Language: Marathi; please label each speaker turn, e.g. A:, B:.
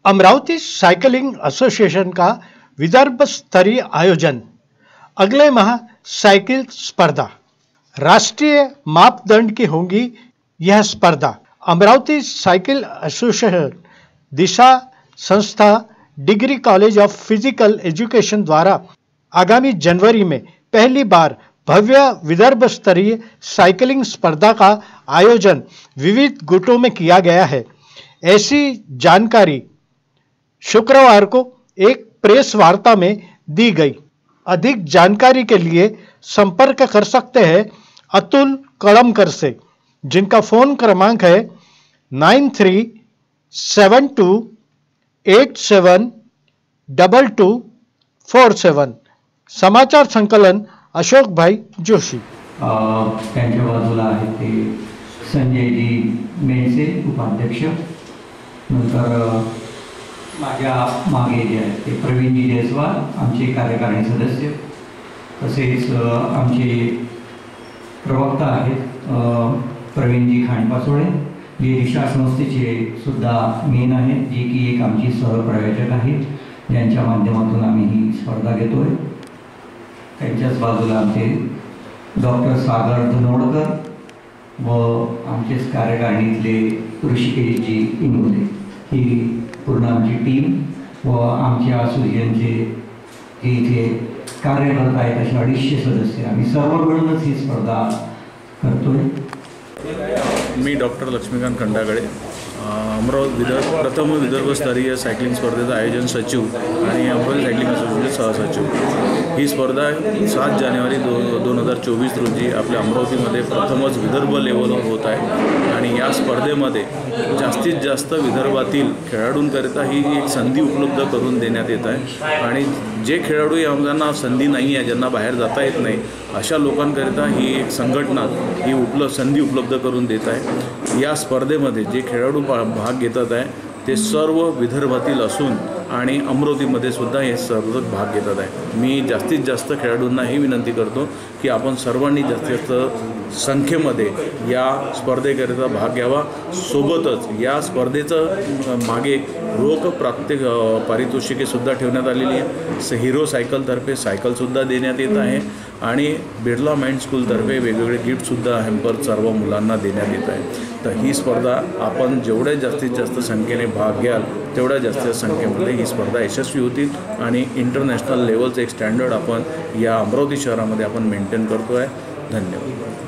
A: अमरावती साइकिलिंग एसोसिएशन का विदर्भ स्तरीय आयोजन। अगले माह साइकिल स्पर्धा। राष्ट्रीय मापदंड की होगी यह स्पर्धा। अमरावती साइकिल एसोसिएशन दिशा संस्था degree college of physical education द्वारा आगामी जनवरी में पहली बार भव्य विदर्भ स्तरीय साइकिलिंग स्पर्धा का आयोजन विविध गुटों में किया गया है। ऐसी जानकारी शुक्रवार को एक प्रेस वार्ता में दी गई। अधिक जानकारी के लिए संपर्क कर सकते हैं अतुल कड़मकर से, जिनका फोन क्रमांक है 9372872247। समाचार संकलन अशोक भाई जोशी।
B: त्यांच्या बाजूला आहेत ते संजयजी मेणसे उपाध्यक्ष, नंतर माझ्या मागे जे आहेत ते प्रवीणजी जयस्वाल आमचे कार्यकारिणी सदस्य, तसेच आमचे प्रवक्ता आहेत प्रवीणजी खांडपासोळे, जे दिशा संस्थेचे सुद्धा मेन आहेत, जे की एक आमची सहप्रयोजक आहेत, ज्यांच्या माध्यमातून आम्ही ही स्पर्धा घेतोय। त्यांच्याच बाजूला आमचे डॉक्टर सागर धनोडकर व आमचेच कार्यकारिणीतले ऋषिकेशजी इंगोले, ही पूर्ण आमची टीम व आमच्या असोसिएशनचे जे इथे कार्यरत आहेत असे 250 सदस्य, आम्ही सर्व मिळूनच ही स्पर्धा करतोय।
C: मी डॉक्टर लक्ष्मीकांत खंडागळे, अमरावती प्रथम विदर्भस्तरीय सायकलिंग स्पर्धेचं आयोजन सचिव आणि अमरावती सायकलिंग असोसिएशनचे सहसचिव। ही स्पर्धा 7 जानेवारी 2024 रोजी आपल्या अमरावतीमध्ये प्रथमच विदर्भ लेवलवर होत आहे आणि या स्पर्धेमध्ये जास्तीत जास्त विदर्भातील खेळाडूंकरिता ही एक संधी उपलब्ध करून देण्यात येत आहे आणि जे खेळाडू यांना संधी नाही आहे, ज्यांना बाहेर जाता येत नाही, अशा लोकांकरिता ही एक संघटना ही संधी उपलब्ध करून देत आहे। या स्पर्धेमध्ये जे खेळाडू भाग घेतात आहे ते सर्व विदर्भातील असून आणि अमरावतीमध्ये सुद्धा हे सर्व भाग घेतात आहे। मी जास्तीत जास्त खेळाडूंना ही विनंती करतो की आपण सर्वांनी जास्तीत जास्त संख्येमध्ये या स्पर्धेकरिता भाग घ्यावा। सोबतच या स्पर्धेचं मागे रोख पारितोषिकेसुद्धा ठेवण्यात आलेली आहे। हिरो सायकलतर्फे सायकलसुद्धा देण्यात येत आहे आणि बिर्ला माइंड स्कूलतर्फे वेगवेगळे गिफ्टसुद्धा हॅम्पर सर्व मुलांना देण्यात येत आहे। तर ही स्पर्धा आपण जेवढ्या जास्तीत जास्त संख्येने भाग घ्याल तेवढ्या जास्त संख्येमध्ये ही स्पर्धा यशस्वी होतील आणि इंटरनॅशनल लेवलचं एक स्टँडर्ड आपण या अमरावती शहरामध्ये आपण मेंटेन करतो आहे। धन्यवाद।